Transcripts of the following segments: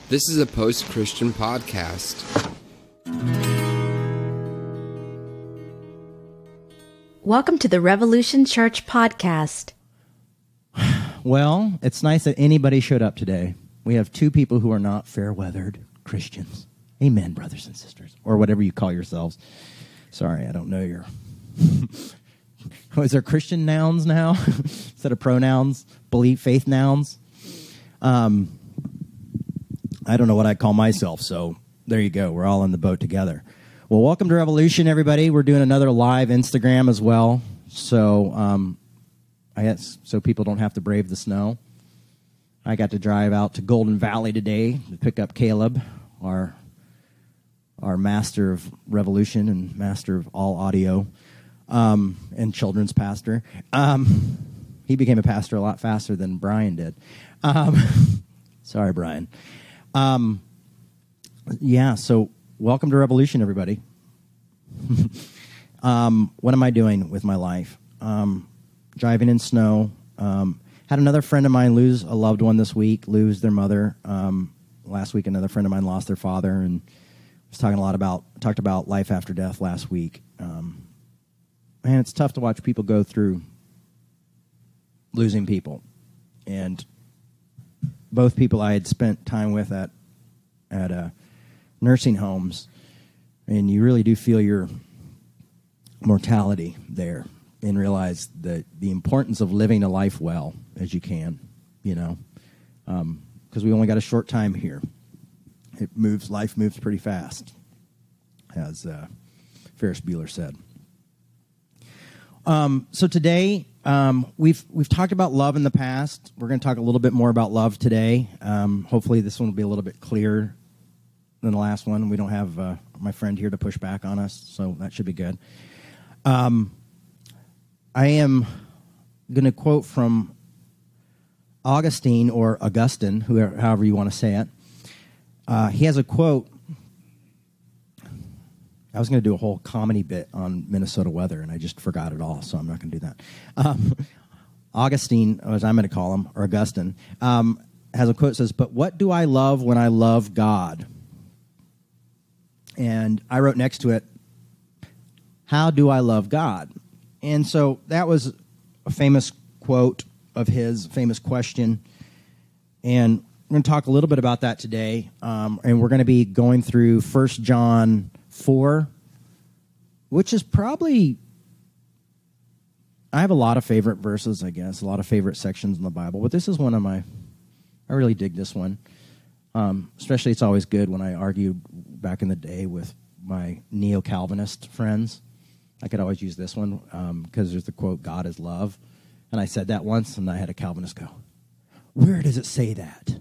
This is a post-Christian podcast. Welcome to the Revolution Church podcast. Well, it's nice that anybody showed up today. We have two people who are not fair-weathered Christians. Amen, brothers and sisters, or whatever you call yourselves. Sorry, I don't know your... Is there Christian nouns now instead of pronouns? Belief, faith nouns? I don't know what I call myself, so there you go. We're all in the boat together. Well, welcome to Revolution, everybody. We're doing another live Instagram as well, so I guess so people don't have to brave the snow. I got to drive out to Golden Valley today to pick up Caleb, our master of Revolution and master of all audio, and children's pastor. He became a pastor a lot faster than Brian did. Sorry, Brian. So welcome to Revolution, everybody. What am I doing with my life? Driving in snow. Had another friend of mine lose a loved one this week, lose their mother. Last week, another friend of mine lost their father, and was talked about life after death last week. Man, it's tough to watch people go through losing people. And both people I had spent time with at nursing homes, and you really do feel your mortality there and realize the importance of living a life well as you can, because we only got a short time here. Life moves pretty fast, as Ferris Bueller said. So today, we've talked about love in the past. We're going to talk a little bit more about love today. Hopefully this one will be a little bit clearer than the last one. We don't have my friend here to push back on us, so that should be good. I am going to quote from Augustine, or Augustine, however you want to say it. He has a quote. I was going to do a whole comedy bit on Minnesota weather, and I just forgot it all, so I'm not going to do that. Augustine, as I'm going to call him, or Augustine, has a quote that says, "But what do I love when I love God?" And I wrote next to it, "How do I love God?" And so that was a famous quote of his, famous question. And we're going to talk a little bit about that today. And we're going to be going through 1 John 4, which is probably, I have a lot of favorite verses, I guess, a lot of favorite sections in the Bible, but this is one of I really dig this one. Especially it's always good when I argued back in the day with my neo-Calvinist friends. I could always use this one because there's the quote, "God is love." And I said that once, and I had a Calvinist go, "Where does it say that?"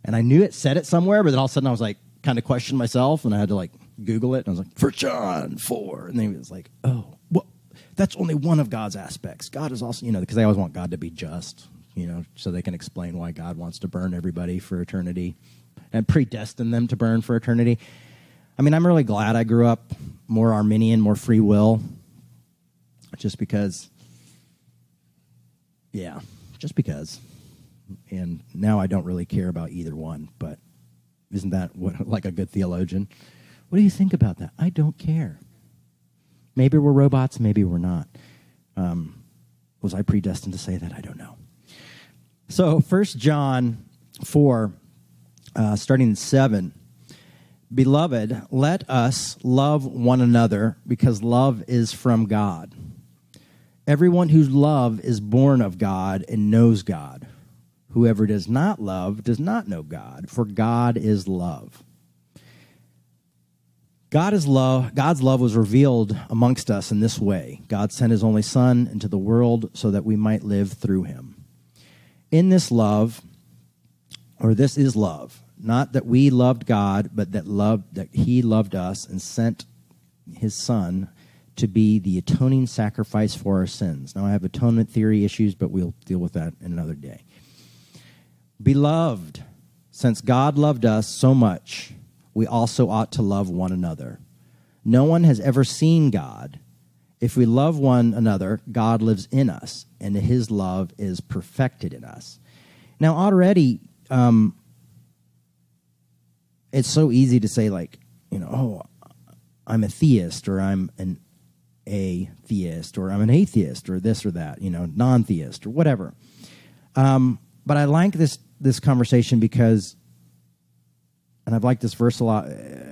And I knew it said it somewhere, but then all of a sudden I was like, kind of questioned myself, and I had to like Google it, and I was like, 1 John 4. And then he was like, "Oh, well, that's only one of God's aspects. God is also, because they always want God to be just, so they can explain why God wants to burn everybody for eternity and predestine them to burn for eternity." I mean, I'm really glad I grew up more Arminian, more free will, just because. And now I don't really care about either one, but isn't that like a good theologian? What do you think about that? I don't care. Maybe we're robots, maybe we're not. Was I predestined to say that? I don't know. So 1 John 4, starting at 7. "Beloved, let us love one another, because love is from God. Everyone who loves is born of God and knows God. Whoever does not love does not know God, for God is love. God's love was revealed amongst us in this way. God sent his only Son into the world so that we might live through him. In this love, or this is love, not that we loved God, but that he loved us and sent his Son to be the atoning sacrifice for our sins." Now, I have atonement theory issues, but we'll deal with that in another day. "Beloved, since God loved us so much, we also ought to love one another. No one has ever seen God. If we love one another, God lives in us, and his love is perfected in us." Now, already, it's so easy to say, like, oh, I'm a theist, or I'm an atheist, or I'm an atheist, or this or that, non-theist, or whatever. But I like this conversation because, and I've liked this verse a lot,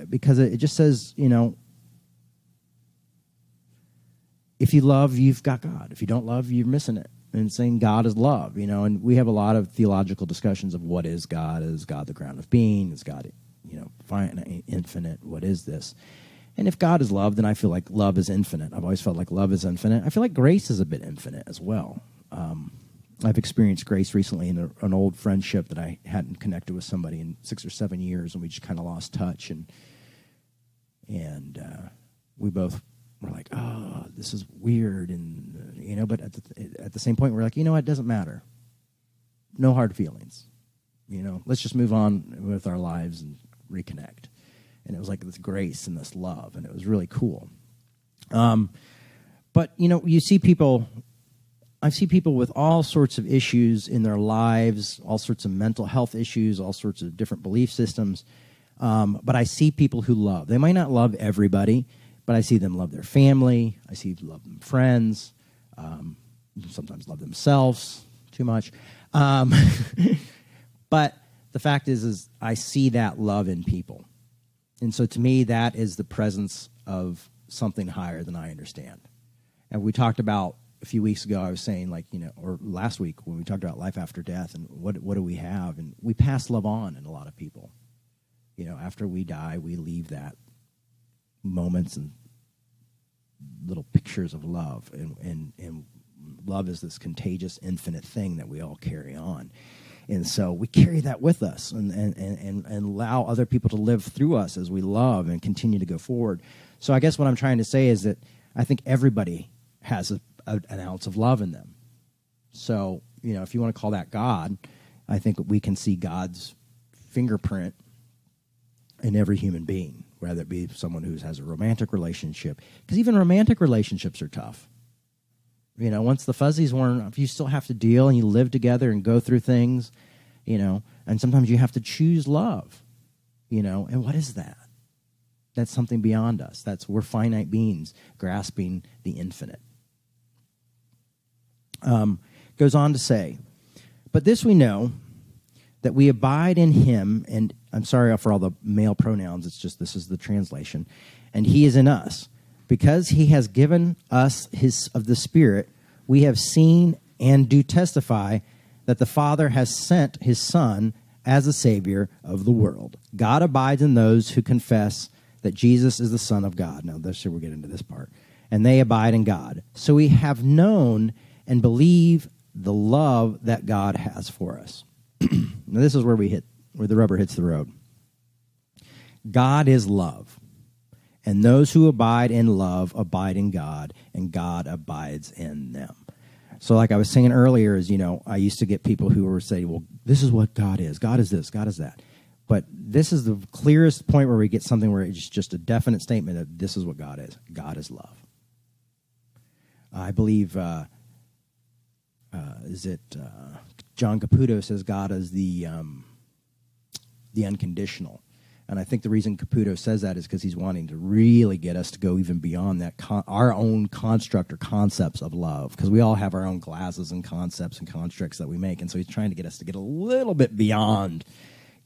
because it just says, if you love, you've got God. If you don't love, you're missing it. And saying God is love, and we have a lot of theological discussions of what is God. Is God the ground of being? Is God, finite, infinite? What is this? And if God is love, then I feel like love is infinite. I've always felt like love is infinite. I feel like grace is a bit infinite as well. I've experienced grace recently in an old friendship that I hadn't connected with somebody in 6 or 7 years, and we just kind of lost touch. And we both were like, oh, this is weird, and but at the same point, we're like, it doesn't matter. No hard feelings. Let's just move on with our lives and reconnect. And it was like this grace and this love, and it was really cool. But you see people. I see people with all sorts of issues in their lives, all sorts of mental health issues, all sorts of different belief systems. But I see people who love. They might not love everybody, but I see them love their family. I see them love them friends. Sometimes love themselves too much. But the fact is I see that love in people. And so to me, that is the presence of something higher than I understand. And we talked about a few weeks ago, I was saying, like, or last week when we talked about life after death and what do we have? And we pass love on in a lot of people. After we die, we leave that moments and little pictures of love. And love is this contagious, infinite thing that we all carry on. And so we carry that with us and allow other people to live through us as we love and continue to go forward. So I guess what I'm trying to say is that I think everybody has an ounce of love in them. So, if you want to call that God, I think we can see God's fingerprint in every human being, whether it be someone who has a romantic relationship. Because even romantic relationships are tough. Once the fuzzy's worn off, you still have to deal and you live together and go through things, and sometimes you have to choose love, and what is that? That's something beyond us. We're finite beings grasping the infinite. Goes on to say, but this we know, that we abide in him, and I'm sorry for all the male pronouns, it's just this is the translation, and he is in us. Because he has given us of the Spirit, we have seen and do testify that the Father has sent his Son as a Savior of the world. God abides in those who confess that Jesus is the Son of God. Now, we'll get into this part. And they abide in God. So we have known and believe the love that God has for us. Now, this is where the rubber hits the road. God is love. And those who abide in love abide in God, and God abides in them. So like I was saying earlier is, I used to get people who were saying, well, this is what God is. God is this. God is that. But this is the clearest point where we get something where it's just a definite statement that this is what God is. God is love. I believe, John Caputo says God is the unconditional. And I think the reason Caputo says that is because he's wanting to really get us to go even beyond that, our own construct or concepts of love, because we all have our own glasses and concepts and constructs that we make. And so he's trying to get us to get a little bit beyond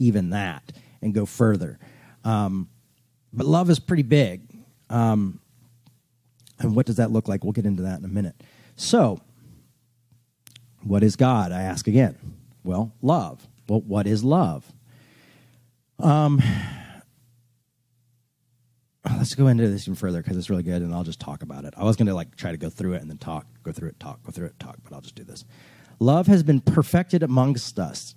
even that and go further. But love is pretty big. And what does that look like? We'll get into that in a minute. So, what is God? I ask again. Well, love. Well, what is love? Let's go into this even further because it's really good, and I'll just talk about it. I was going to try to go through it and then talk, go through it, talk, but I'll just do this. Love has been perfected amongst us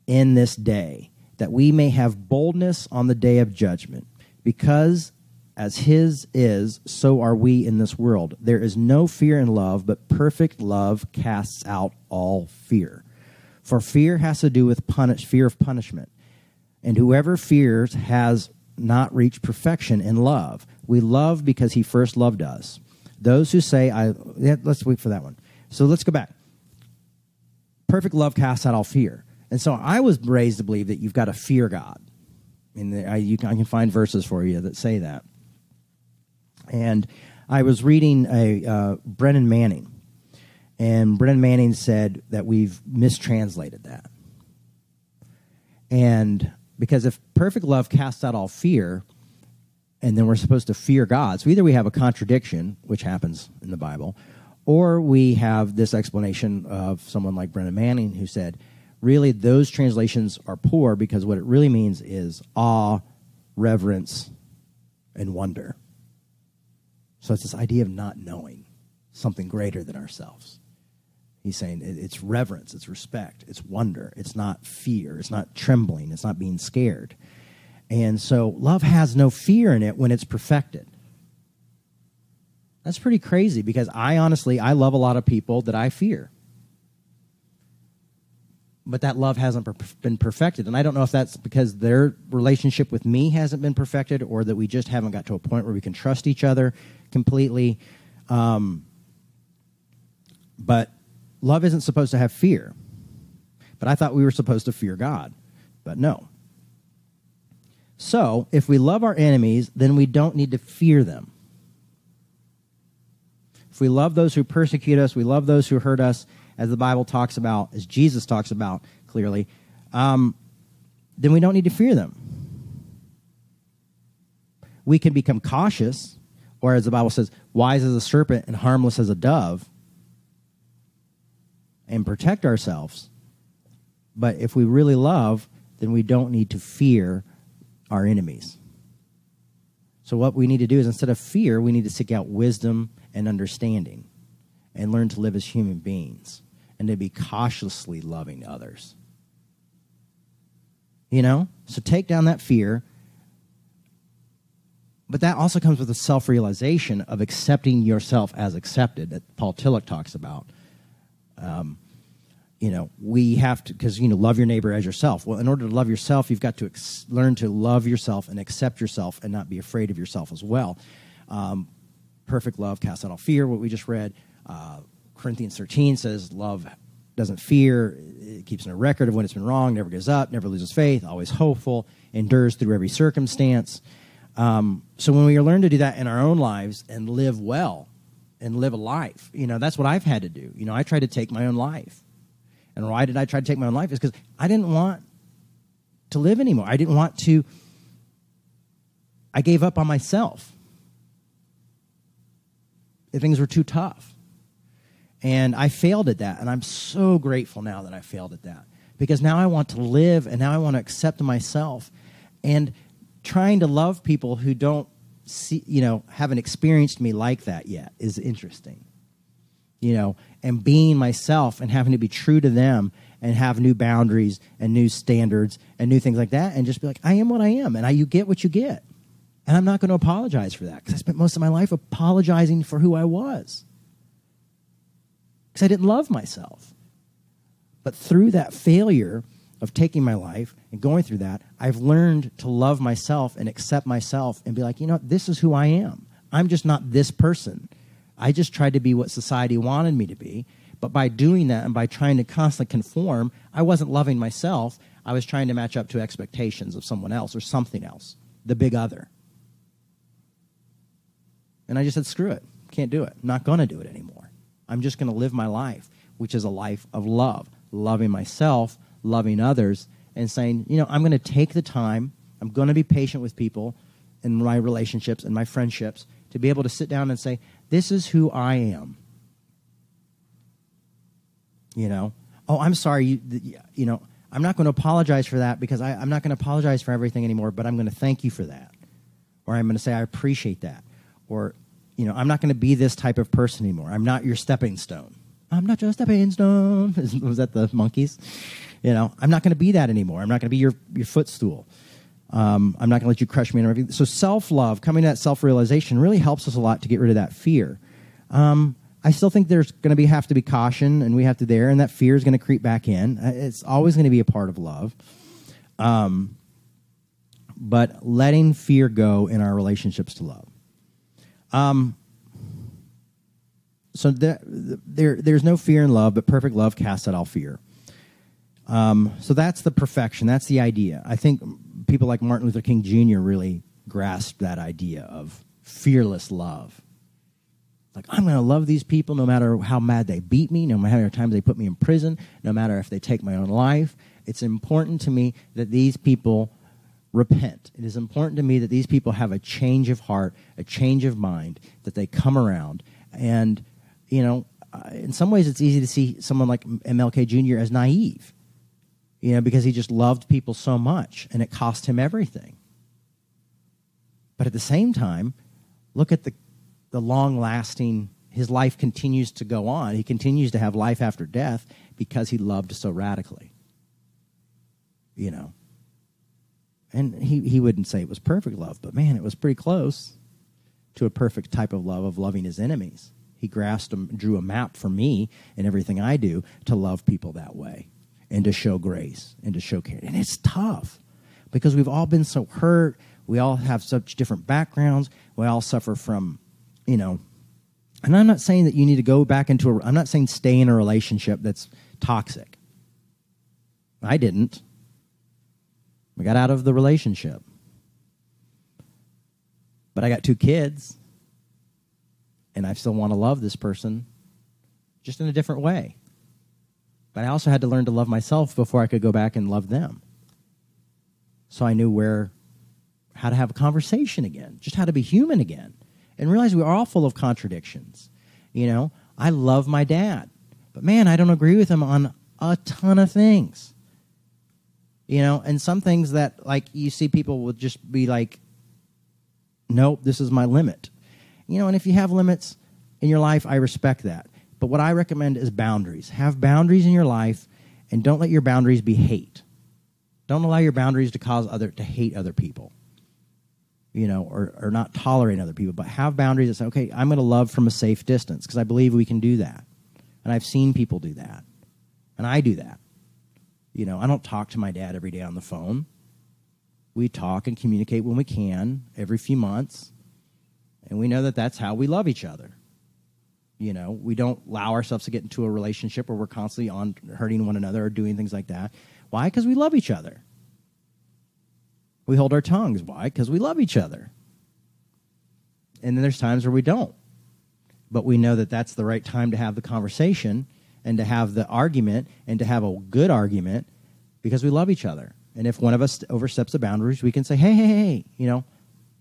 in this day, that we may have boldness on the day of judgment, because as his is, so are we in this world. There is no fear in love, but perfect love casts out all fear. For fear has to do with fear of punishment. And whoever fears has not reached perfection in love. We love because he first loved us. Those who say, let's wait for that one. So let's go back. Perfect love casts out all fear. And so I was raised to believe that you've got to fear God. mean, I can find verses for you that say that. And I was reading Brennan Manning, and Brennan Manning said that we've mistranslated that. And because if perfect love casts out all fear, and then we're supposed to fear God, so either we have a contradiction, which happens in the Bible, or we have this explanation of someone like Brennan Manning who said, really, those translations are poor because what it really means is awe, reverence, and wonder. So it's this idea of not knowing something greater than ourselves. He's saying it's reverence, it's respect, it's wonder, it's not fear, it's not trembling, it's not being scared. And so love has no fear in it when it's perfected. That's pretty crazy because I love a lot of people that I fear. But that love hasn't been perfected. And I don't know if that's because their relationship with me hasn't been perfected or that we just haven't got to a point where we can trust each other completely. But love isn't supposed to have fear. But I thought we were supposed to fear God. But no. So, if we love our enemies, then we don't need to fear them. If we love those who persecute us, we love those who hurt us, as the Bible talks about, as Jesus talks about clearly, then we don't need to fear them. We can become cautious, or as the Bible says, wise as a serpent and harmless as a dove, and protect ourselves. But if we really love, then we don't need to fear our enemies. So what we need to do is instead of fear, we need to seek out wisdom and understanding and learn to live as human beings and to be cautiously loving others. You know? So take down that fear. But that also comes with a self-realization of accepting yourself as accepted that Paul Tillich talks about. We have to, because, love your neighbor as yourself. Well, in order to love yourself, you've got to learn to love yourself and accept yourself and not be afraid of yourself as well. Perfect love casts out all fear, what we just read. Corinthians 13 says love doesn't fear. It keeps a record of when it's been wrong, never gives up, never loses faith, always hopeful, endures through every circumstance. So when we learn to do that in our own lives and live well and live a life, that's what I've had to do. I tried to take my own life. And why did I try to take my own life? Is because I didn't want to live anymore. I gave up on myself. Things were too tough. And I failed at that. And I'm so grateful now that I failed at that. Because now I want to live and now I want to accept myself. And trying to love people who don't haven't experienced me like that yet is interesting. And being myself and having to be true to them and have new boundaries and new standards and new things like that and just be like, I am what I am, and you get what you get. And I'm not going to apologize for that because I spent most of my life apologizing for who I was because I didn't love myself. But through that failure of taking my life and going through that, I've learned to love myself and accept myself and be like, this is who I am. I'm just not this person. I just tried to be what society wanted me to be. But by doing that and by trying to constantly conform, I wasn't loving myself. I was trying to match up to expectations of someone else or something else, the big other. And I just said, screw it. Can't do it. I'm not going to do it anymore. I'm just going to live my life, which is a life of love, loving myself, loving others, and saying, I'm going to take the time. I'm going to be patient with people in my relationships and my friendships to be able to sit down and say, this is who I am. Oh, I'm sorry. I'm not going to apologize for that because I'm not going to apologize for everything anymore, but I'm going to thank you for that. Or I'm going to say, I appreciate that. Or, I'm not going to be this type of person anymore. I'm not your stepping stone. I'm not your stepping stone. Was that the Monkees? I'm not going to be that anymore. I'm not going to be your footstool. I'm not going to let you crush me and everything. So self-love, coming to that self-realization really helps us a lot to get rid of that fear. I still think there's going to have to be caution, and we have to and that fear is going to creep back in. It's always going to be a part of love. But letting fear go in our relationships to love. So there's no fear in love, but perfect love casts out all fear. So that's the perfection. That's the idea. I think people like Martin Luther King Jr. really grasped that idea of fearless love. Like, I'm going to love these people no matter how mad they beat me, no matter how many times they put me in prison, no matter if they take my own life. It's important to me that these people repent. It is important to me that these people have a change of heart, a change of mind, that they come around. And, in some ways it's easy to see someone like MLK Jr. as naive, because he just loved people so much, and it cost him everything. But at the same time, look at the long-lasting, his life continues to go on. He continues to have life after death because he loved so radically. And he wouldn't say it was perfect love, but man, it was pretty close to a perfect type of love, of loving his enemies. He drew a map for me and everything I do to love people that way and to show grace and to show care. And it's tough because we've all been so hurt. We all have such different backgrounds. We all suffer from, and I'm not saying that you need to go back into I'm not saying stay in a relationship that's toxic. I didn't. I got out of the relationship. But I got 2 kids, and I still want to love this person just in a different way. But I also had to learn to love myself before I could go back and love them. So I knew how to have a conversation again, just how to be human again, and realize we are all full of contradictions. I love my dad, but man, I don't agree with him on a ton of things. And some things that, like, you see people will just be like, nope, this is my limit. And if you have limits in your life, I respect that. But what I recommend is boundaries. Have boundaries in your life, and don't let your boundaries be hate. Don't allow your boundaries to cause to hate other people, or not tolerate other people. But have boundaries that say, okay, I'm going to love from a safe distance, because I believe we can do that. And I've seen people do that. And I do that. I don't talk to my dad every day on the phone. We talk and communicate when we can, every few months. And we know that that's how we love each other. We don't allow ourselves to get into a relationship where we're constantly hurting one another or doing things like that. Why? Because we love each other. We hold our tongues. Why? Because we love each other. And then there's times where we don't. But we know that that's the right time to have the conversation and to have the argument and to have a good argument because we love each other. And if one of us oversteps the boundaries, we can say, hey,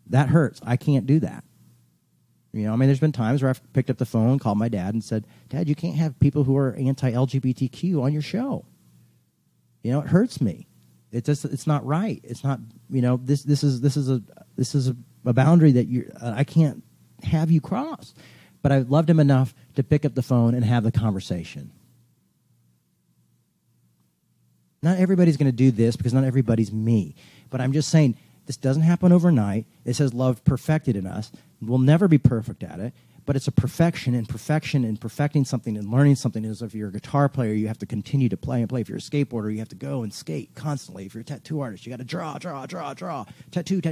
that hurts. I can't do that. There's been times where I've picked up the phone, called my dad, and said, Dad, you can't have people who are anti-LGBTQ on your show. It hurts me. It's not right. It's not, this is a boundary that I can't have you cross. But I loved him enough to pick up the phone and have the conversation. Not everybody's going to do this because not everybody's me. But I'm just saying, this doesn't happen overnight. It says love perfected in us. We'll never be perfect at it, but it's a perfection and perfecting something and learning something. Is if you're a guitar player, you have to continue to play and play. If you're a skateboarder, you have to go and skate constantly. If you're a tattoo artist, you got to draw, tattoo.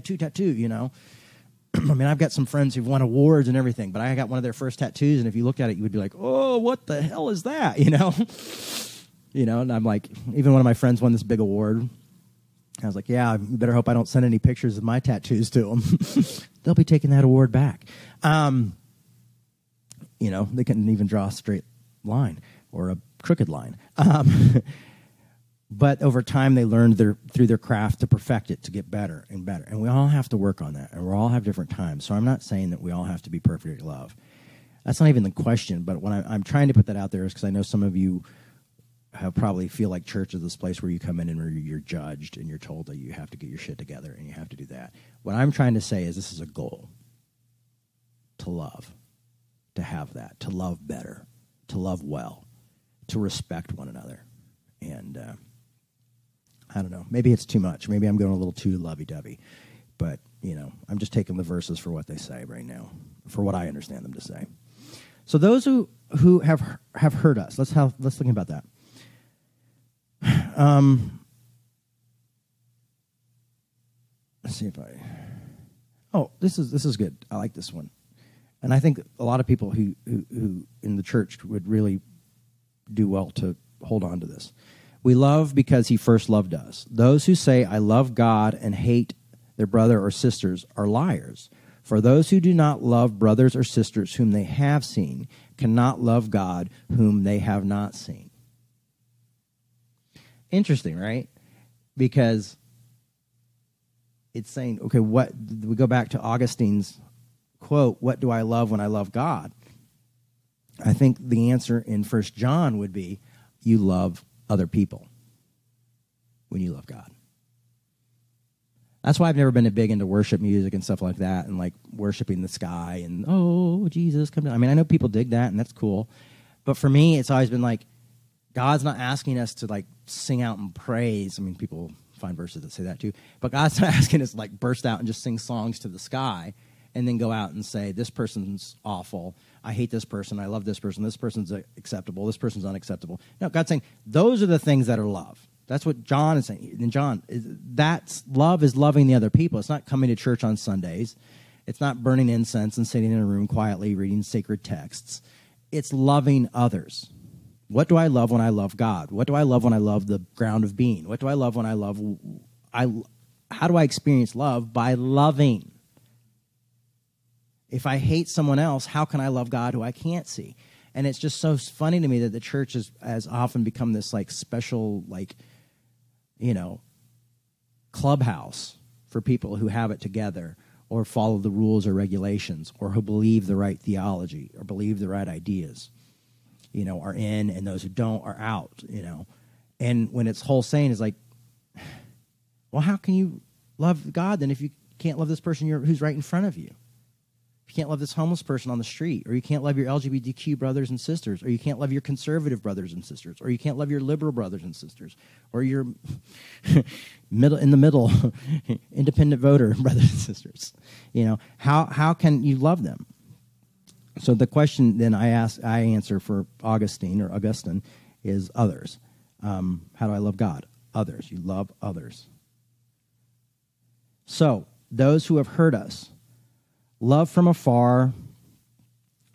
I've got some friends who've won awards and everything, but I got one of their first tattoos, and if you looked at it, you would be like, oh, what the hell is that, and I'm like, even one of my friends won this big award. I was like, yeah, you better hope I don't send any pictures of my tattoos to them. They'll be taking that award back. They couldn't even draw a straight line or a crooked line. But over time, they learned through their craft to perfect it, to get better and better. And we all have to work on that, and we all have different times. So I'm not saying that we all have to be perfect at love. That's not even the question, but when I'm trying to put that out there is because I know some of you probably feel like church is this place where you come in and where you're judged and you're told that you have to get your shit together and you have to do that. What I'm trying to say is this is a goal, to love, to have that, to love better, to love well, to respect one another. And I don't know, maybe it's too much. Maybe I'm going a little too lovey-dovey. But, I'm just taking the verses for what they say right now, for what I understand them to say. So those who have hurt us, let's think about that. Let's see if this is good. I like this one. And I think a lot of people who in the church would really do well to hold on to this. We love because he first loved us. Those who say, I love God and hate their brother or sisters are liars. For those who do not love brothers or sisters whom they have seen cannot love God whom they have not seen. Interesting, right? Because it's saying, okay, what we go back to Augustine's quote, what do I love when I love God? I think the answer in 1 John would be, you love other people when you love God. That's why I've never been big into worship music and stuff like that, and like worshiping the sky and, oh, Jesus, come down. I mean, I know people dig that, and that's cool. But for me, it's always been like, God's not asking us to like sing out and praise. I mean, people find verses that say that too. But God's not asking us to like burst out and just sing songs to the sky and then go out and say, this person's awful. I hate this person. I love this person. This person's acceptable. This person's unacceptable. No, God's saying those are the things that are love. That's what John is saying. And John, that's love is loving the other people. It's not coming to church on Sundays. It's not burning incense and sitting in a room quietly reading sacred texts. It's loving others. What do I love when I love God? What do I love when I love the ground of being? What do I love when I love... how do I experience love? By loving. If I hate someone else, how can I love God who I can't see? And it's just so funny to me that the church has often become this like special, like, you know, clubhouse for people who have it together or follow the rules or regulations or who believe the right theology or believe the right ideas, you know, are in, and those who don't are out, you know. And when its whole saying is like, well, how can you love God then if you can't love this person who's right in front of you? If you can't love this homeless person on the street, or you can't love your LGBTQ brothers and sisters, or you can't love your conservative brothers and sisters, or you can't love your liberal brothers and sisters, or your middle independent voter brothers and sisters, you know, how can you love them? So the question then I answer for Augustine is others. How do I love God? Others. You love others. So those who have hurt us, love from afar,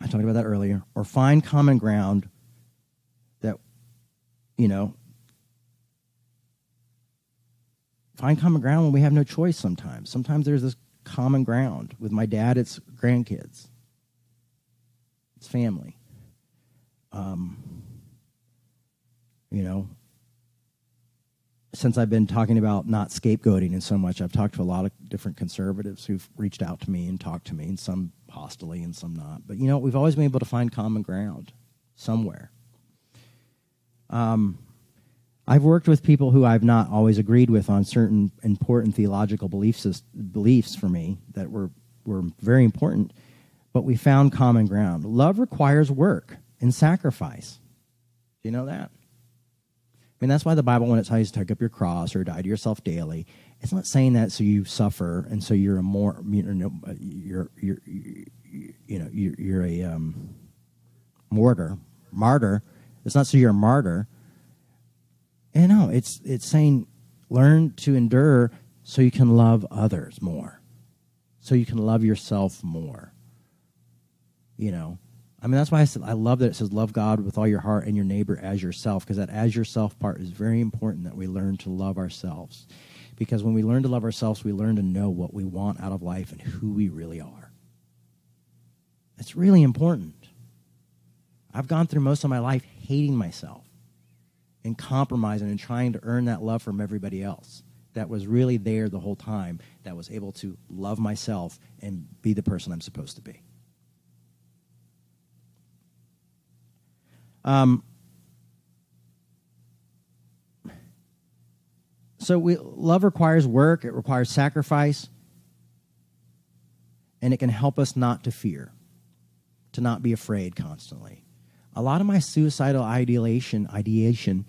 I talked about that earlier, or find common ground that, you know, find common ground when we have no choice sometimes. Sometimes there's this common ground. With my dad, it's grandkids. It's family. You know, since I've been talking about not scapegoating and so much, I've talked to a lot of different conservatives who've reached out to me and talked to me, and some hostilely and some not. But, you know, we've always been able to find common ground somewhere. I've worked with people who I've not always agreed with on certain important theological beliefs for me that were very important, but we found common ground. Love requires work and sacrifice. Do you know that? I mean, that's why the Bible, when it tells you to take up your cross or die to yourself daily, it's not saying that so you suffer and so you're a martyr. It's not so you're a martyr. And no, it's saying learn to endure so you can love others more, so you can love yourself more. You know. I mean, that's why I said I love that it says love God with all your heart and your neighbor as yourself, because that as yourself part is very important, that we learn to love ourselves. Because when we learn to love ourselves, we learn to know what we want out of life and who we really are. It's really important. I've gone through most of my life hating myself and compromising and trying to earn that love from everybody else that was really there the whole time, that was able to love myself and be the person I'm supposed to be. So love requires work, it requires sacrifice, and it can help us not to fear, to not be afraid constantly. A lot of my suicidal ideation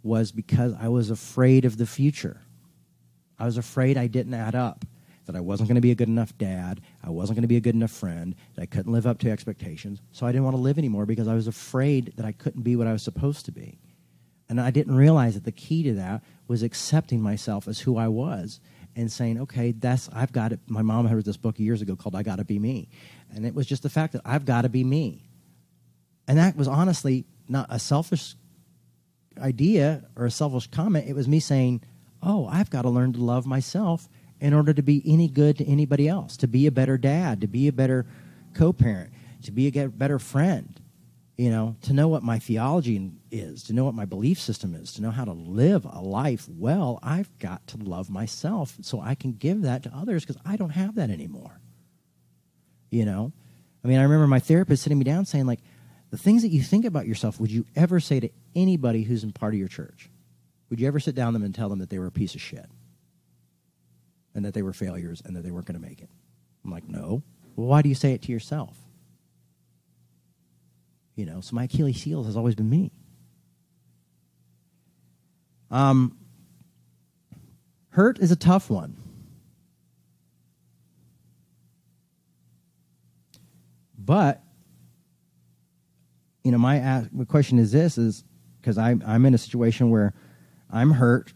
was because I was afraid of the future. I was afraid I didn't add up, that I wasn't going to be a good enough dad, I wasn't going to be a good enough friend, that I couldn't live up to expectations, so I didn't want to live anymore because I was afraid that I couldn't be what I was supposed to be. And I didn't realize that the key to that was accepting myself as who I was and saying, okay, I've got it. My mom had this book years ago called I Gotta Be Me. And it was just the fact that I've got to be me. And that was honestly not a selfish idea or a selfish comment. It was me saying, oh, I've got to learn to love myself in order to be any good to anybody else, to be a better dad, to be a better co-parent, to be a better friend, to know what my theology is, to know what my belief system is, to know how to live a life well. I've got to love myself so I can give that to others because I don't have that anymore. I remember my therapist sitting me down saying, like, the things that you think about yourself, would you ever say to anybody who's in part of your church? Would you ever sit down with them and tell them that they were a piece of shit and that they were failures and that they weren't going to make it? I'm like, no. Well, why do you say it to yourself? So my Achilles heel has always been me. Hurt is a tough one. But, my question is this, is because I'm in a situation where I'm hurt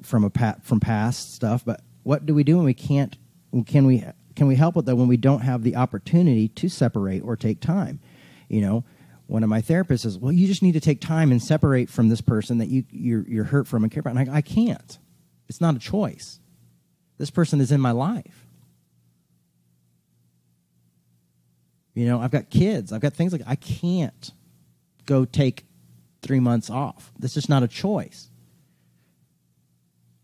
from past stuff, but what do we do when we can't? Can we help with that when we don't have the opportunity to separate or take time? One of my therapists says, well, you just need to take time and separate from this person that you're hurt from and care about. And I can't. It's not a choice. This person is in my life. I've got kids. I've got things like I can't go take 3 months off. This is not a choice.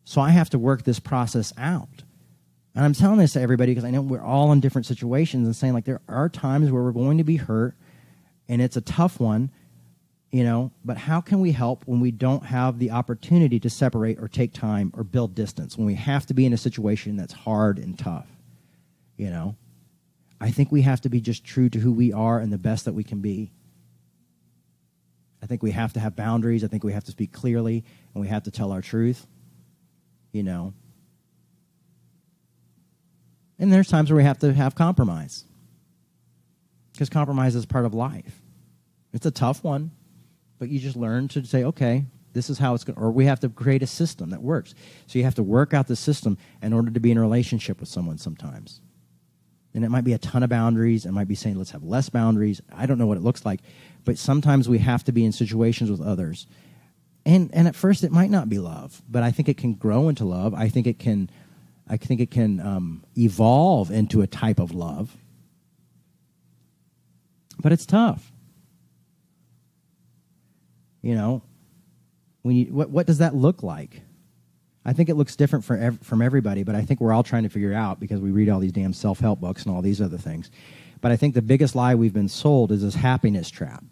So I have to work this process out. And I'm telling this to everybody because I know we're all in different situations and saying, like, there are times where we're going to be hurt and it's a tough one, but how can we help when we don't have the opportunity to separate or take time or build distance, when we have to be in a situation that's hard and tough, I think we have to be just true to who we are and the best that we can be. I think we have to have boundaries. I think we have to speak clearly, and we have to tell our truth, And there's times where we have to have compromise, because compromise is part of life. It's a tough one, but you just learn to say, okay, this is how it's going to, or we have to create a system that works. So you have to work out the system in order to be in a relationship with someone sometimes. And it might be a ton of boundaries. It might be saying, let's have less boundaries. I don't know what it looks like. But sometimes we have to be in situations with others. And at first it might not be love, but I think it can grow into love. I think it can evolve into a type of love. But it's tough. What does that look like? I think it looks different from everybody, but I think we're all trying to figure it out because we read all these damn self-help books and all these other things. But I think the biggest lie we've been sold is this happiness trap,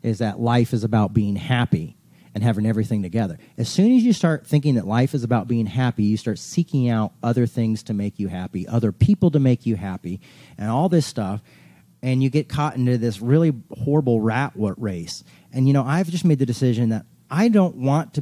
is that life is about being happy and having everything together. As soon as you start thinking that life is about being happy, you start seeking out other things to make you happy, other people to make you happy, and all this stuff, and you get caught into this really horrible rat race. And, I've just made the decision that I don't have to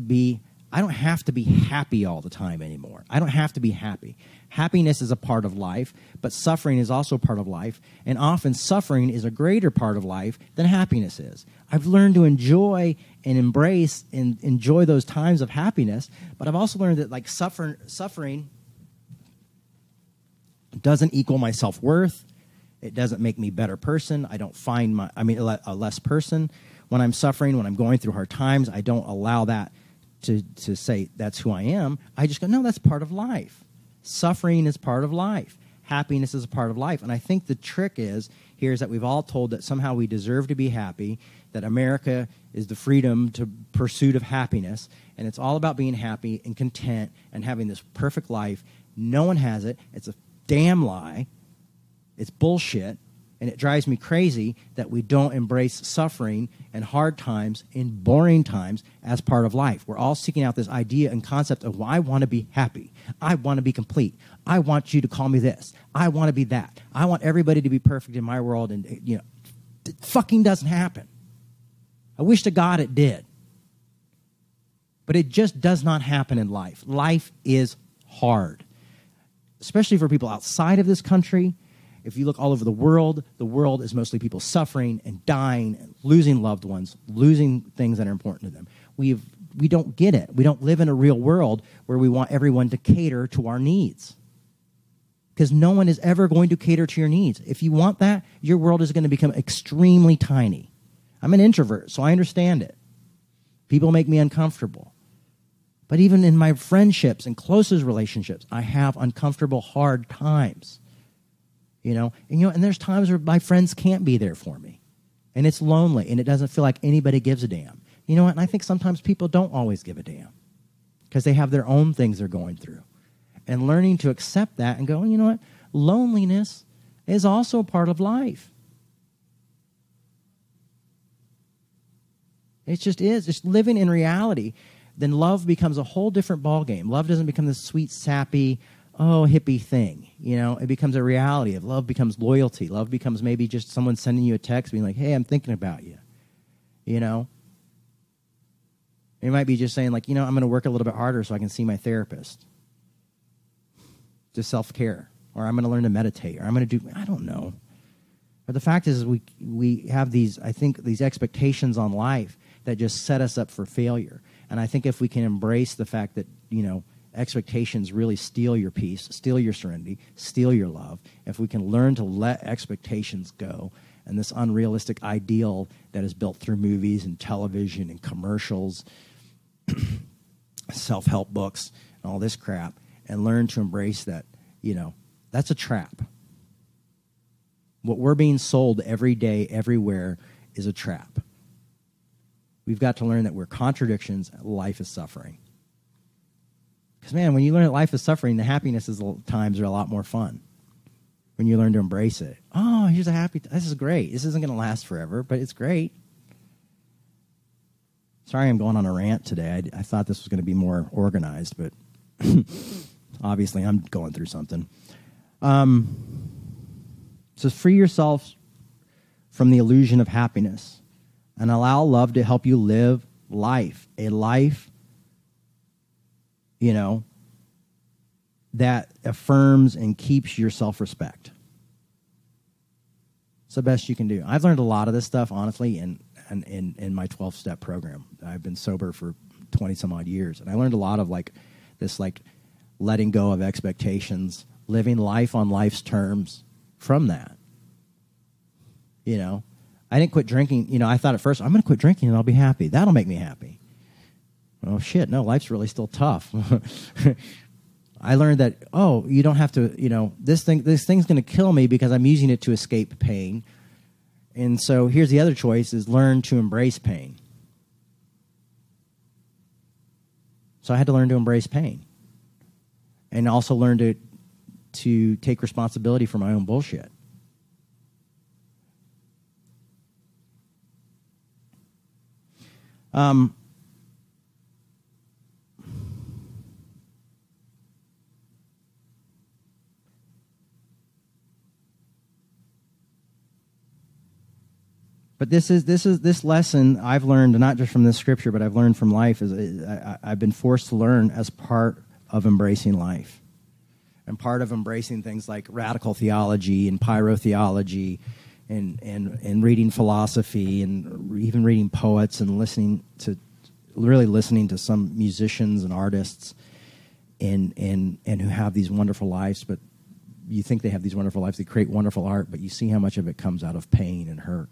be happy all the time anymore. I don't have to be happy. Happiness is a part of life, but suffering is also part of life, and often suffering is a greater part of life than happiness is. I've learned to enjoy and embrace and enjoy those times of happiness, but I've also learned that, like, suffering doesn't equal my self-worth. It doesn't make me a better person. I don't find a less person. When I'm suffering, when I'm going through hard times, I don't allow that to say that's who I am. I just go, no, that's part of life. Suffering is part of life. Happiness is a part of life. And I think the trick is that we've all told that somehow we deserve to be happy, that America is the freedom to pursuit of happiness, and it's all about being happy and content and having this perfect life. No one has it. It's a damn lie. It's bullshit. And it drives me crazy that we don't embrace suffering and hard times and boring times as part of life. We're all seeking out this idea and concept of, well, I want to be happy. I want to be complete. I want you to call me this. I want to be that. I want everybody to be perfect in my world. And, it fucking doesn't happen. I wish to God it did. But it just does not happen in life. Life is hard, especially for people outside of this country. If you look all over the world is mostly people suffering and dying, and losing loved ones, losing things that are important to them. We don't get it. We don't live in a real world where we want everyone to cater to our needs, because no one is ever going to cater to your needs. If you want that, your world is going to become extremely tiny. I'm an introvert, so I understand it. People make me uncomfortable. But even in my friendships and closest relationships, I have uncomfortable, hard times. And there's times where my friends can't be there for me. And it's lonely, and it doesn't feel like anybody gives a damn. You know what? And I think sometimes people don't always give a damn because they have their own things they're going through. And learning to accept that and go, you know what? Loneliness is also a part of life. It just is. Just living in reality. Then love becomes a whole different ballgame. Love doesn't become this sweet, sappy, hippie thing. It becomes a reality. Love becomes loyalty. Love becomes maybe just someone sending you a text being like, hey, I'm thinking about you. It might be just saying like, I'm going to work a little bit harder so I can see my therapist. Just self-care. Or I'm going to learn to meditate. Or I'm going to do, I don't know. But the fact is we have these expectations on life that just set us up for failure. And I think if we can embrace the fact that, expectations really steal your peace, steal your serenity, steal your love, if we can learn to let expectations go and this unrealistic ideal that is built through movies and television and commercials, self-help books, and all this crap, and learn to embrace that, that's a trap. What we're being sold every day, everywhere, is a trap. We've got to learn that we're contradictions, life is suffering. Because, man, when you learn that life is suffering, the happiness times are a lot more fun. When you learn to embrace it. Oh, here's a this is great. This isn't going to last forever, but it's great. Sorry I'm going on a rant today. I thought this was going to be more organized, but obviously I'm going through something. So free yourself from the illusion of happiness and allow love to help you live life, a life, that affirms and keeps your self-respect. It's the best you can do. I've learned a lot of this stuff, honestly, in my 12-step program. I've been sober for 20-some-odd years, and I learned a lot of this letting go of expectations, living life on life's terms from that. I didn't quit drinking. I thought at first, I'm going to quit drinking and I'll be happy. That'll make me happy. Oh, shit, no, life's really still tough. I learned that, you don't have to, this thing's going to kill me because I'm using it to escape pain. And so here's the other choice is learn to embrace pain. So I had to learn to embrace pain. And also learn to take responsibility for my own bullshit. But this lesson I've learned, not just from this scripture, but I've learned from life, I've been forced to learn as part of embracing life. And part of embracing things like radical theology and pyrotheology and reading philosophy and even reading poets and listening to some musicians and artists and who have these wonderful lives, but you think they have these wonderful lives, they create wonderful art, but you see how much of it comes out of pain and hurt.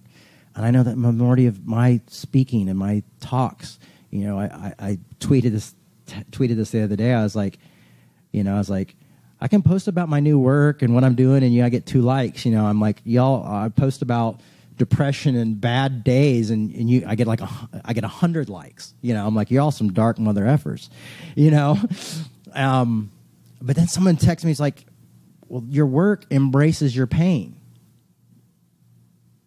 And I know that the majority of my speaking and my talks, I tweeted this the other day. I was like, I can post about my new work and what I'm doing, and I get 2 likes. I'm like, y'all, I post about depression and bad days, and I get 100 likes. I'm like, y'all some dark mother effers, But then someone texts me, it's like, well, your work embraces your pain.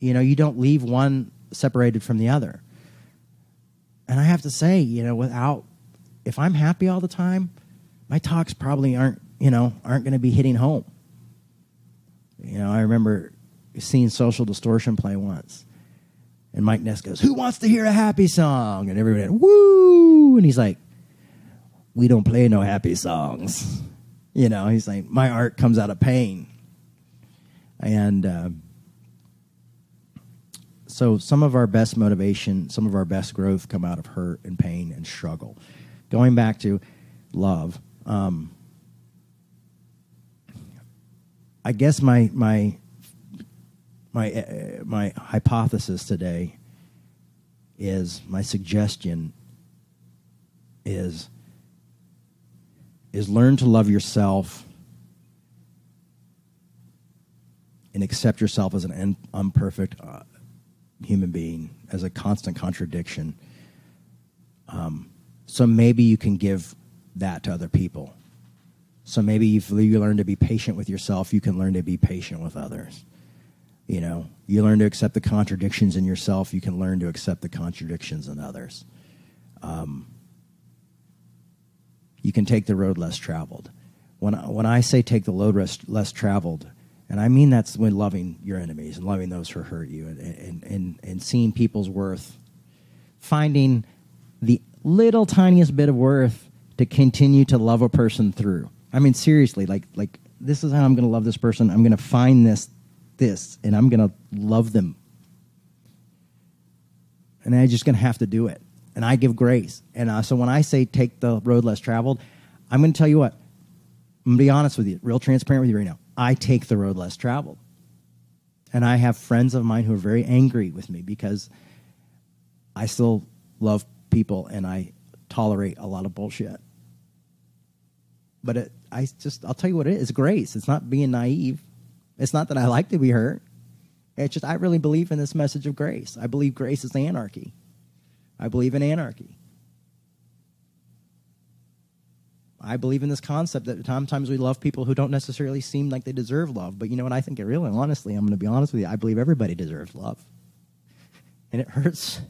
You don't leave one separated from the other. And I have to say, if I'm happy all the time, my talks probably aren't going to be hitting home. I remember seeing Social Distortion play once. And Mike Ness goes, who wants to hear a happy song? And everybody went, woo! And he's like, we don't play no happy songs. He's like, my art comes out of pain. And so some of our best motivation, some of our best growth come out of hurt and pain and struggle. Going back to love, I guess my hypothesis today is, my suggestion is learn to love yourself and accept yourself as an imperfect human being, as a constant contradiction. So maybe you can give that to other people. So maybe if you learn to be patient with yourself, you can learn to be patient with others. You know, you learn to accept the contradictions in yourself, you can learn to accept the contradictions in others. You can take the road less traveled. When I say take the road less traveled, and I mean that's when loving your enemies and loving those who hurt you, and seeing people's worth, finding the little tiniest bit of worth to continue to love a person through. I mean, seriously, like this is how I'm going to love this person. I'm going to find this, and I'm going to love them. And I'm just going to have to do it. And I give grace. And so when I say take the road less traveled, I'm going to tell you what. I'm going to be honest with you, real transparent with you right now. I take the road less traveled. And I have friends of mine who are very angry with me because I still love people and I tolerate a lot of bullshit. But I'll tell you what it is. It's grace. It's not being naive. It's not that I like to be hurt. It's just I really believe in this message of grace. I believe grace is anarchy. I believe in anarchy. I believe in this concept that sometimes we love people who don't necessarily seem like they deserve love. But you know what? I think it really, honestly, I'm going to be honest with you. I believe everybody deserves love. And it hurts.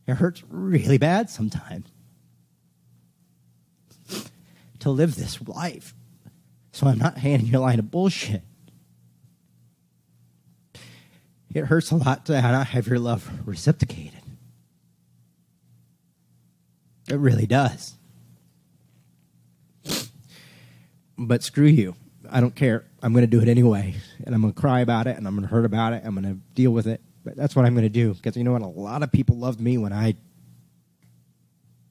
It hurts really bad sometimes to live this life. So I'm not handing you a line of bullshit. It hurts a lot to not have your love reciprocated. It really does. But screw you. I don't care. I'm going to do it anyway. And I'm going to cry about it, and I'm going to hurt about it. I'm going to deal with it. But that's what I'm going to do. Because you know what? A lot of people loved me when I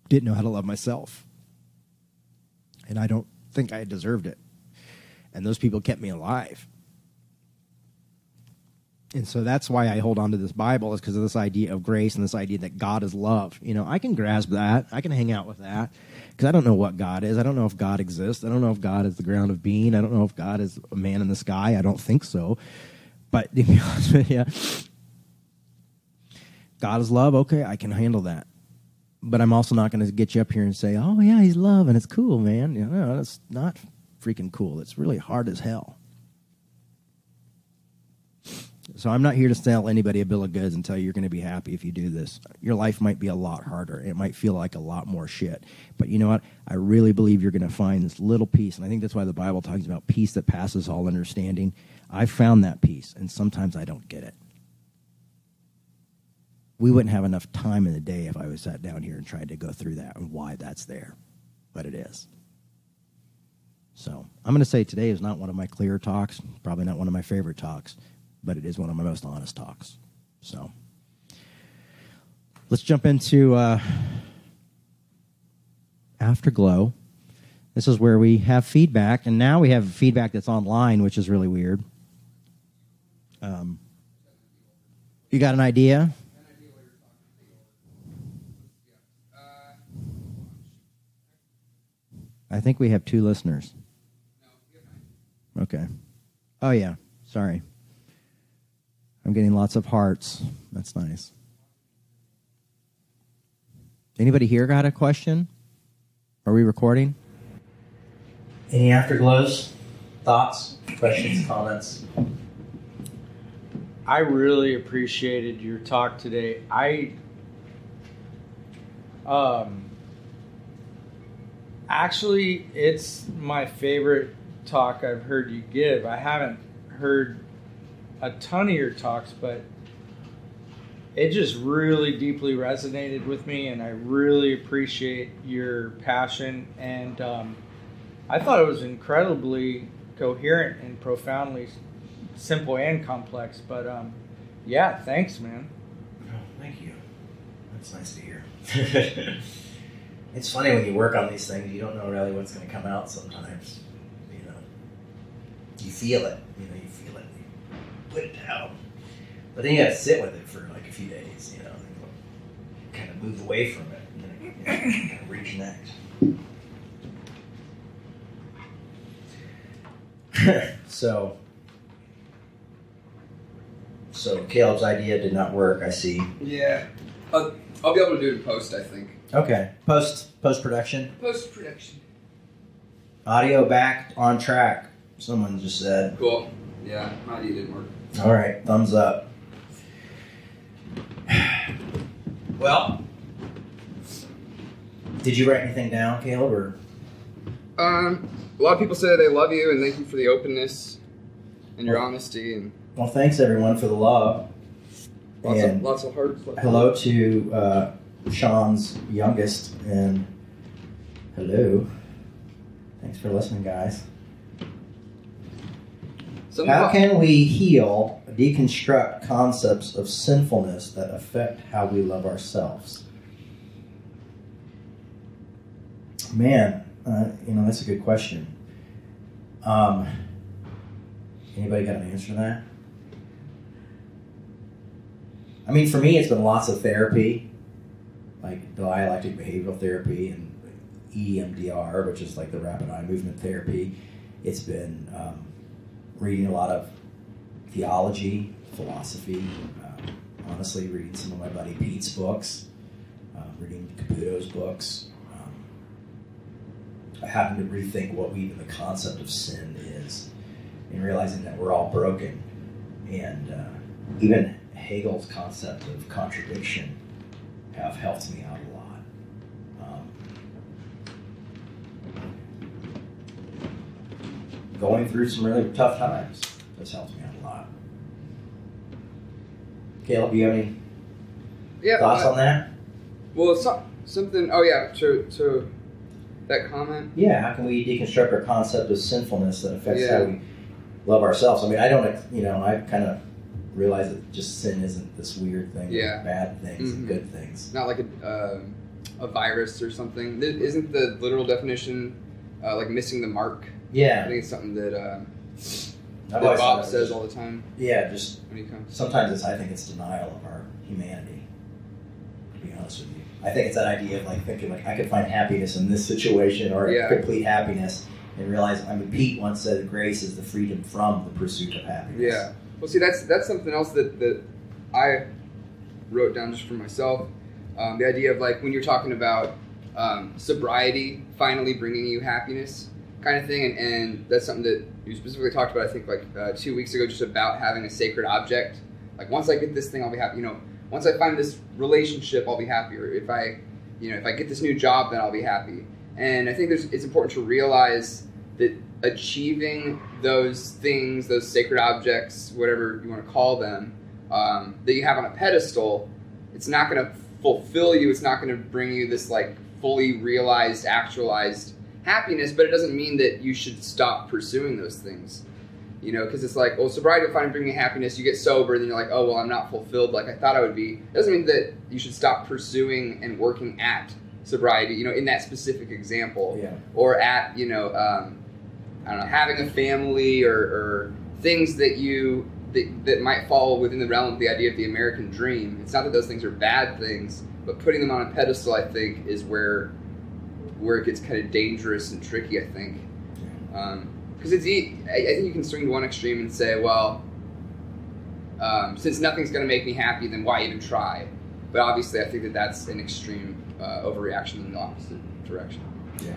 didn't know how to love myself. And I don't think I deserved it. And those people kept me alive. And so that's why I hold on to this Bible, is because of this idea of grace and this idea that God is love. You know, I can grasp that. I can hang out with that. Because I don't know what God is. I don't know if God exists. I don't know if God is the ground of being. I don't know if God is a man in the sky. I don't think so. But to be honest with you, God is love. Okay, I can handle that. But I'm also not going to get you up here and say, oh, yeah, he's love, and it's cool, man. You know, it's not freaking cool. It's really hard as hell. So I'm not here to sell anybody a bill of goods and tell you you're going to be happy if you do this. Your life might be a lot harder. It might feel like a lot more shit. But you know what? I really believe you're going to find this little peace. And I think that's why the Bible talks about peace that passes all understanding. I found that peace, and sometimes I don't get it. We wouldn't have enough time in the day if I was sat down here and tried to go through that and why that's there. But it is. So I'm going to say today is not one of my clear talks, probably not one of my favorite talks, but it is one of my most honest talks. So let's jump into Afterglow. This is where we have feedback, and now we have feedback that's online, which is really weird. You got an idea? I think we have 2 listeners. Okay. Oh, yeah. Sorry. I'm getting lots of hearts. That's nice. Anybody here got a question? Are we recording? Any afterglows? Thoughts? Questions? Comments? I really appreciated your talk today. Actually, it's my favorite talk I've heard you give. I haven't heard a ton of your talks, but it just really deeply resonated with me, and I really appreciate your passion. And I thought it was incredibly coherent and profoundly simple and complex. But yeah, thanks, man. Oh, thank you. That's nice to hear. It's funny when you work on these things, you don't know really what's going to come out sometimes. You know, you feel it. You feel it. You put it down. But then you got to sit with it for like a few days, and kind of move away from it. And then Reconnect. So Caleb's idea did not work, I see. Yeah. I'll be able to do it in post, I think. Okay. Post-production? Post-production. Audio back on track, someone just said. Cool. Yeah, my idea didn't work. All right, thumbs up. Well, did you write anything down, Caleb, or? A lot of people say they love you and thank you for the openness and your honesty. And Well, thanks everyone for the love. lots of hearts. Hello to Sean's youngest, and hello. Thanks for listening, guys. How can we heal, deconstruct concepts of sinfulness that affect how we love ourselves? Man, that's a good question. Anybody got an answer to that? I mean, for me, it's been lots of therapy, like dialectic behavioral therapy and EMDR, which is like the rapid eye movement therapy. It's been reading a lot of theology, philosophy, honestly, reading some of my buddy Pete's books, reading Caputo's books. I happen to rethink what even the concept of sin is, and realizing that we're all broken. And even Hegel's concept of contradiction have helped me out a lot. Going through some really tough times has helped me out a lot. Caleb, do you have any thoughts on that? Well, something. Oh yeah, to that comment. Yeah, how can we deconstruct our concept of sinfulness that affects how we love ourselves? I mean, I kind of realize that just sin isn't this weird thing. Yeah. With bad things and good things. Not like a virus or something. Isn't the literal definition like missing the mark? Yeah. I think it's something that Bob says all the time. Yeah, just when he comes. Sometimes I think it's denial of our humanity, to be honest with you. I think it's that idea of like thinking like I could find happiness in this situation or complete happiness, and realize, Pete once said grace is the freedom from the pursuit of happiness. Yeah. Well, see, that's something else that I wrote down just for myself. The idea of like when you're talking about sobriety finally bringing you happiness kind of thing, and that's something that you specifically talked about, I think, like 2 weeks ago, just about having a sacred object. Like, once I get this thing, I'll be happy. Once I find this relationship, I'll be happy. Or if I get this new job, then I'll be happy. And I think it's important to realize that achieving those things, those sacred objects, whatever you want to call them, that you have on a pedestal, it's not going to fulfill you. It's not going to bring you this like fully realized, actualized happiness, but it doesn't mean that you should stop pursuing those things. Because it's like, well, sobriety will finally bring me happiness. You get sober, and then you're like, oh, well, I'm not fulfilled like I thought I would be. It doesn't mean that you should stop pursuing and working at sobriety, in that specific example. Yeah. Or at, I don't know, having a family or things that that might fall within the realm of the idea of the American dream. It's not that those things are bad things, but putting them on a pedestal, I think, is where it gets kind of dangerous and tricky, I think. Because I think you can swing to one extreme and say, well, since nothing's going to make me happy, then why even try? But obviously, I think that's an extreme overreaction in the opposite direction. Yeah.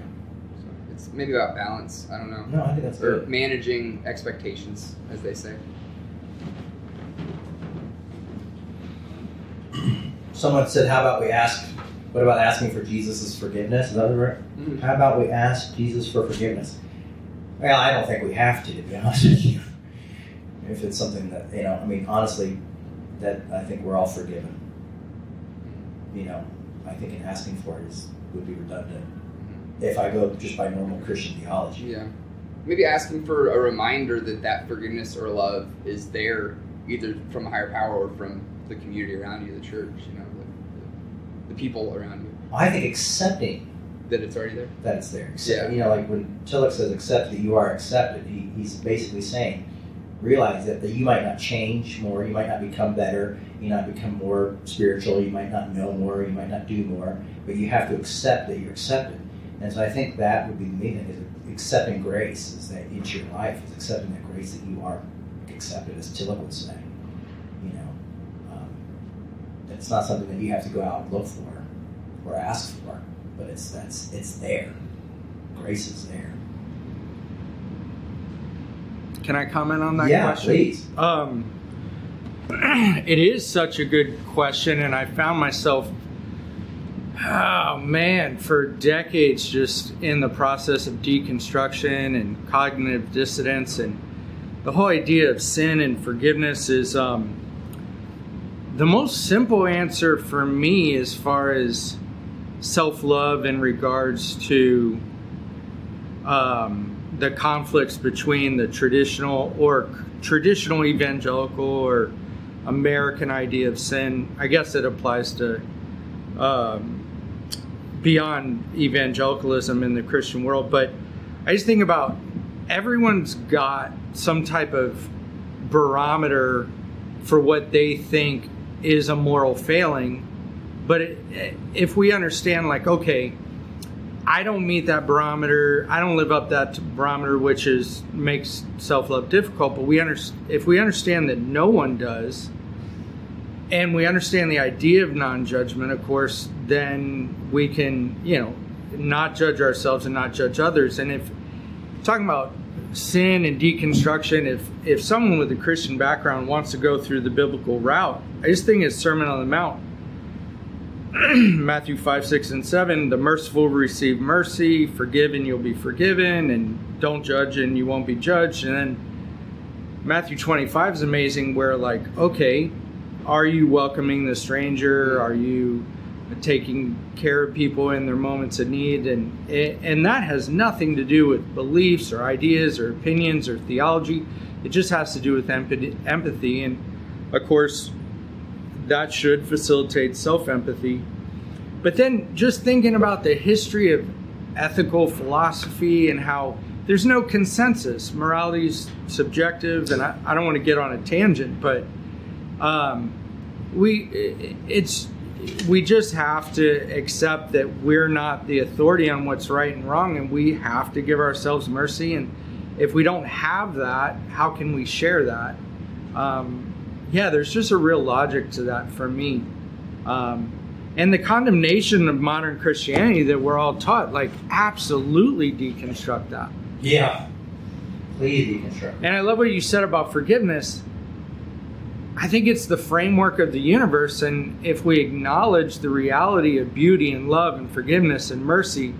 So it's maybe about balance. I don't know. No, I think that's good. Managing expectations, as they say. Someone said, what about asking for Jesus' forgiveness? Is that right? Mm-hmm. How about we ask Jesus for forgiveness? Well, I don't think we have to be honest with you. If it's something that, honestly, that I think we're all forgiven. I think in asking for it would be redundant if I go just by normal Christian theology. Yeah. Maybe asking for a reminder that forgiveness or love is there, either from a higher power or from the community around you, the church, the people around you. I think accepting that it's already there. That it's there. Like when Tillich says accept that you are accepted, he's basically saying realize that you might not change more, you might not become better, you might not become more spiritual, you might not know more, you might not do more, but you have to accept that you're accepted. And so I think that would be the main thing, is accepting grace, is that into your life, is accepting that grace that you are accepted, as Tilla would say. You know, it's not something that you have to go out and look for or ask for, but it's there. Grace is there. Can I comment on that question? Please. It is such a good question, and I found myself, for decades just in the process of deconstruction and cognitive dissonance, and the whole idea of sin and forgiveness is the most simple answer for me as far as self-love in regards to the conflicts between the traditional evangelical or American idea of sin. I guess it applies to beyond evangelicalism in the Christian world, but I just think about everyone's got some type of barometer for what they think is a moral failing. But if we understand, like, okay, I don't meet that barometer, I don't live up that barometer, which makes self-love difficult, but if we understand that no one does, and we understand the idea of non-judgment, of course, then we can, not judge ourselves and not judge others. And if talking about sin and deconstruction, if someone with a Christian background wants to go through the biblical route, I just think it's Sermon on the Mount. Matthew 5, 6, and 7, the merciful will receive mercy, forgive and you'll be forgiven, and don't judge and you won't be judged. And then Matthew 25 is amazing, where, like, okay, are you welcoming the stranger? Are you taking care of people in their moments of need? And that has nothing to do with beliefs or ideas or opinions or theology. It just has to do with empathy. And of course, that should facilitate self-empathy. But then just thinking about the history of ethical philosophy and how there's no consensus. Morality is subjective, and I don't want to get on a tangent, but we just have to accept that we're not the authority on what's right and wrong, and we have to give ourselves mercy. And if we don't have that, how can we share that? There's just a real logic to that for me. And the condemnation of modern Christianity that we're all taught, like, absolutely deconstruct that. Yeah. Please deconstruct. And I love what you said about forgiveness. I think it's the framework of the universe, and if we acknowledge the reality of beauty and love and forgiveness and mercy,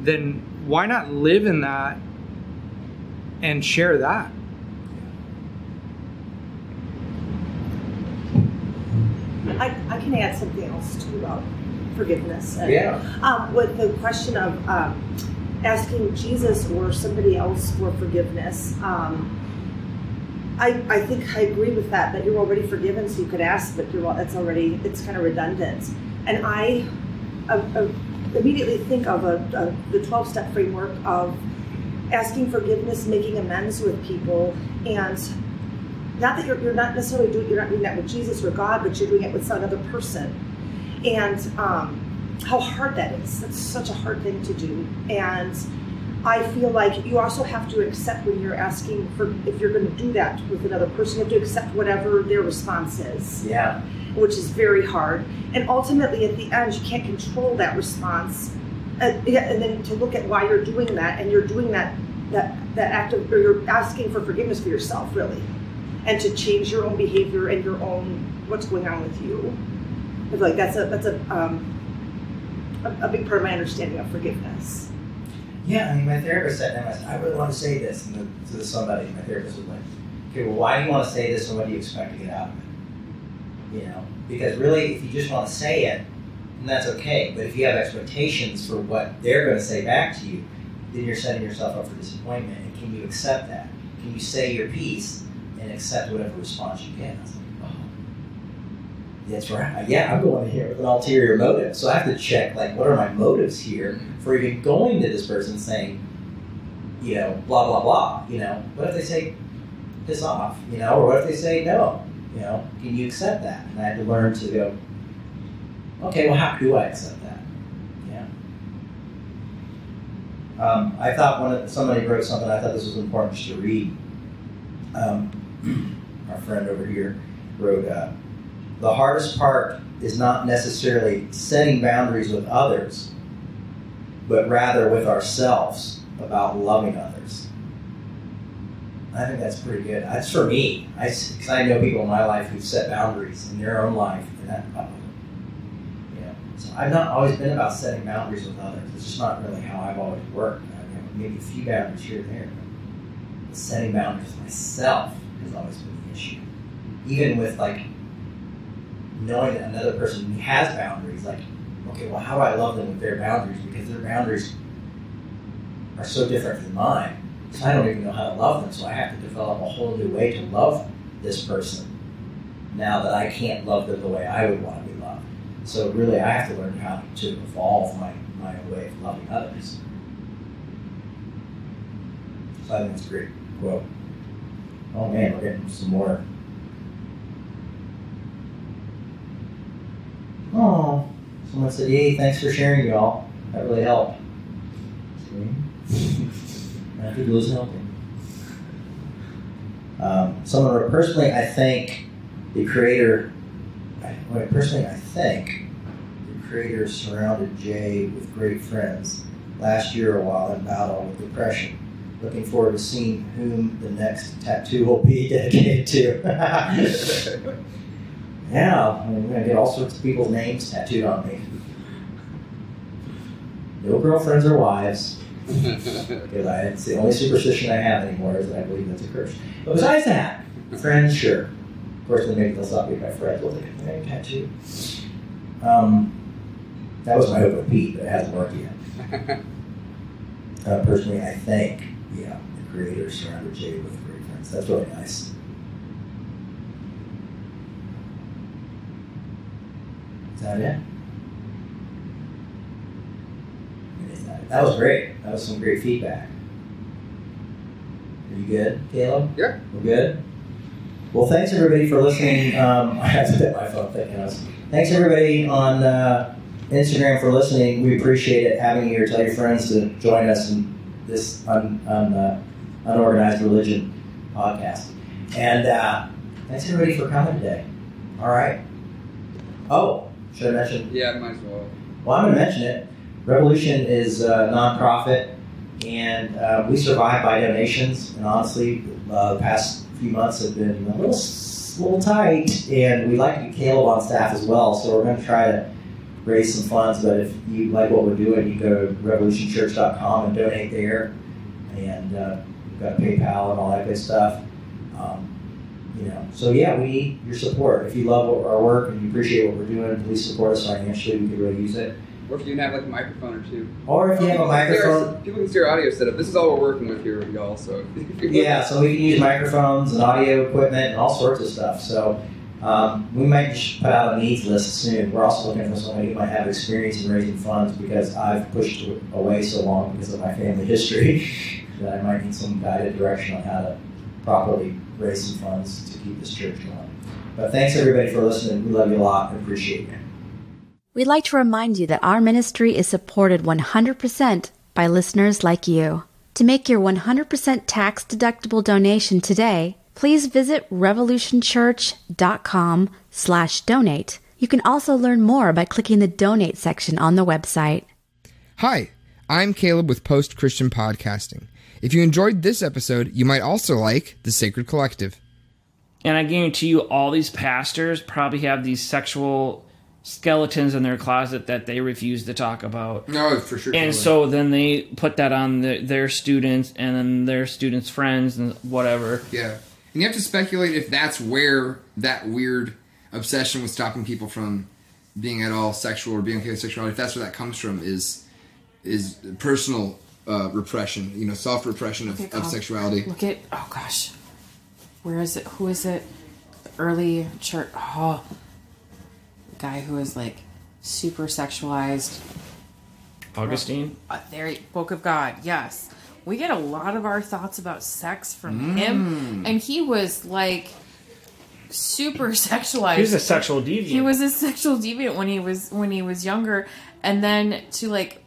then why not live in that and share that? I can add something else too about forgiveness. And, with the question of asking Jesus or somebody else for forgiveness, I think I agree with that you're already forgiven, so you could ask, but it's kind of redundant. And I immediately think of the 12-step framework of asking forgiveness, making amends with people, and not that you're not necessarily doing that with Jesus or God, but you're doing it with another person. And how hard that is. That's such a hard thing to do. And I feel like you also have to accept when you're asking for, if you're going to do that with another person, you have to accept whatever their response is. Yeah. Which is very hard. And ultimately, at the end, you can't control that response. And then to look at why you're doing that, and you're doing that act of, or you're asking for forgiveness for yourself, really. And to change your own behavior and your own, what's going on with you. I feel like that's a big part of my understanding of forgiveness. Yeah, I mean, my therapist said, I really want to say this, and to somebody, my therapist was like, okay, well, why do you want to say this, and what do you expect to get out of it? Because really, if you just want to say it, then that's okay. But if you have expectations for what they're going to say back to you, then you're setting yourself up for disappointment. And can you accept that? Can you say your piece and accept whatever response you get? I was like, oh, that's right. Yeah, I'm going here with an ulterior motive. So I have to check, like, what are my motives here for even going to this person saying, blah, blah, blah. What if they say, piss off, or what if they say no? Can you accept that? And I had to learn to go, okay, well, how do I accept that? I thought somebody wrote something, I thought this was important just to read. Our friend over here wrote, the hardest part is not necessarily setting boundaries with others, but rather with ourselves about loving others. I think that's pretty good. That's for me. Because I know people in my life who've set boundaries in their own life, and that, so I've not always been about setting boundaries with others. It's just not really how I've always worked. I have maybe a few boundaries here and there, but setting boundaries with myself has always been the issue. Even with like knowing that another person has boundaries, like, okay, well, how do I love them with their boundaries? Because their boundaries are so different than mine. So I don't even know how to love them, so I have to develop a whole new way to love this person now that I can't love them the way I would want to be loved. So really, I have to learn how to evolve my own way of loving others. So I think it's a great quote. Oh man, we're getting some more. Oh, someone said, "Yay, thanks for sharing, y'all. That really helped." I think it was helping. Someone wrote, personally, I think the creator surrounded Jay with great friends last year while in battle with depression. Looking forward to seeing whom the next tattoo will be dedicated to. Yeah, I'm going to get all sorts of people's names tattooed on me. No girlfriends or wives. Because it's the only superstition I have anymore is that I believe that's a curse. But besides that, friends, sure. Of course, then maybe they'll stop being my friends. Well, they can make a tattoo. That was my hope with Pete, but it hasn't worked yet. Personally, I think, the creator surrounded Jay with great friends. That's really nice. Is that it? That was great. That was some great feedback. Are you good, Caleb? Yeah. We're good? Well, thanks everybody for listening. I have to hit my phone thinking I was. Thanks everybody on Instagram for listening. We appreciate it having you here. Tell your friends to join us in this Unorganized Religion podcast. And thanks everybody for coming today. All right. Oh, should I mention? Yeah, might as well. Well, I'm going to mention it. Revolution is a nonprofit, and we survive by donations. And honestly, the past few months have been a little tight, and we'd like to get Caleb on staff as well. So we're going to try to raise some funds. But if you like what we're doing, you go to revolutionchurch.com and donate there. And we've got PayPal and all that good stuff. So yeah, we need your support. If you love our work and you appreciate what we're doing, please support us financially. We could really use it. Or if you can have like a microphone or two. Or if you have a microphone. People can see our audio setup. This is all we're working with here, y'all. So yeah, so we can use microphones and audio equipment and all sorts of stuff. So we might just put out a needs list soon. We're also looking for somebody who might have experience in raising funds because I've pushed away so long because of my family history that I might need some guided direction on how to properly raise some funds to keep this church going. But thanks everybody for listening. We love you a lot and appreciate you. We'd like to remind you that our ministry is supported 100% by listeners like you. To make your 100% tax-deductible donation today, please visit revolutionchurch.com/donate. You can also learn more by clicking the donate section on the website. Hi, I'm Caleb with Post Christian Podcasting. If you enjoyed this episode, you might also like The Sacred Collective. And I guarantee you all these pastors probably have these sexual skeletons in their closet that they refuse to talk about. No, for sure. And so then they put that on their students and then their students' friends and whatever. Yeah. And you have to speculate if that's where that weird obsession with stopping people from being at all sexual or being okay with sexuality, if that's where that comes from, is personal repression, self-repression of sexuality. Look at, oh gosh. Where is it? Who is it? The early church. Oh, the guy who is like super sexualized. Augustine? There, Book of God, yes. We get a lot of our thoughts about sex from him. And he was like super sexualized. He was a sexual deviant. He was a sexual deviant when he was younger. And then to like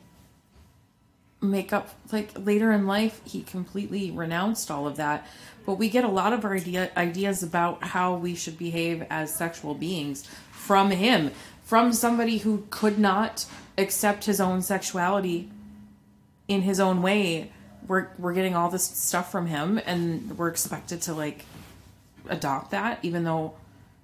make up, like later in life, he completely renounced all of that. But we get a lot of our ideas about how we should behave as sexual beings from him, from somebody who could not accept his own sexuality in his own way. We're getting all this stuff from him, and we're expected to like adopt that, even though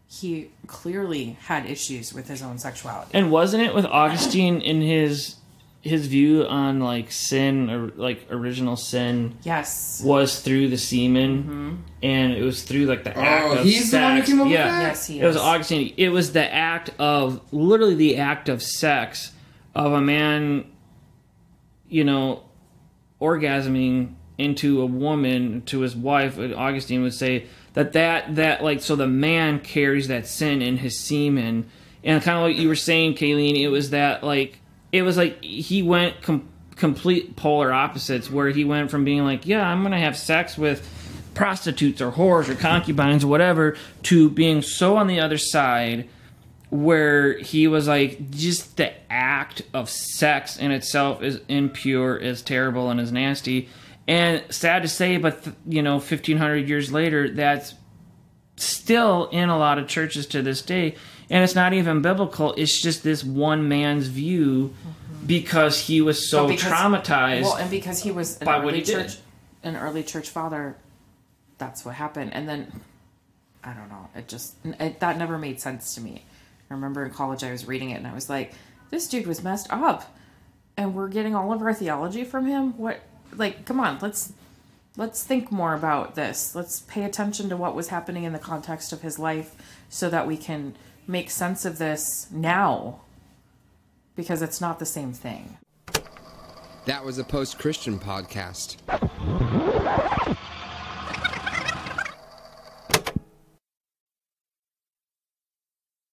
he clearly had issues with his own sexuality. And wasn't it with Augustine in his view on like sin, or like original sin? Yes, was through the semen, and it was through like the act of he's sex. The one who came up with that? Yes, he is. It was Augustine. It was the act of, literally the act of sex of a man, you know, orgasming into a woman, to his wife. Augustine would say that like, so the man carries that sin in his semen. And kind of like you were saying, Kayleen, it was like he went complete polar opposites, where he went from being like, yeah, I'm going to have sex with prostitutes or whores or concubines or whatever, to being so on the other side, where he was like, just the act of sex in itself is impure, is terrible, and is nasty. And sad to say, but 1,500 years later, that's still in a lot of churches to this day. And it's not even biblical. It's just this one man's view, because he was so traumatized. Well, and because he was an early church father, that's what happened. And then, I don't know, that never made sense to me. I remember in college I was reading it, and I was like, this dude was messed up, and we're getting all of our theology from him? What? Like, come on, let's think more about this. Let's pay attention to what was happening in the context of his life, so that we can make sense of this now, because it's not the same thing. That was a post-Christian podcast.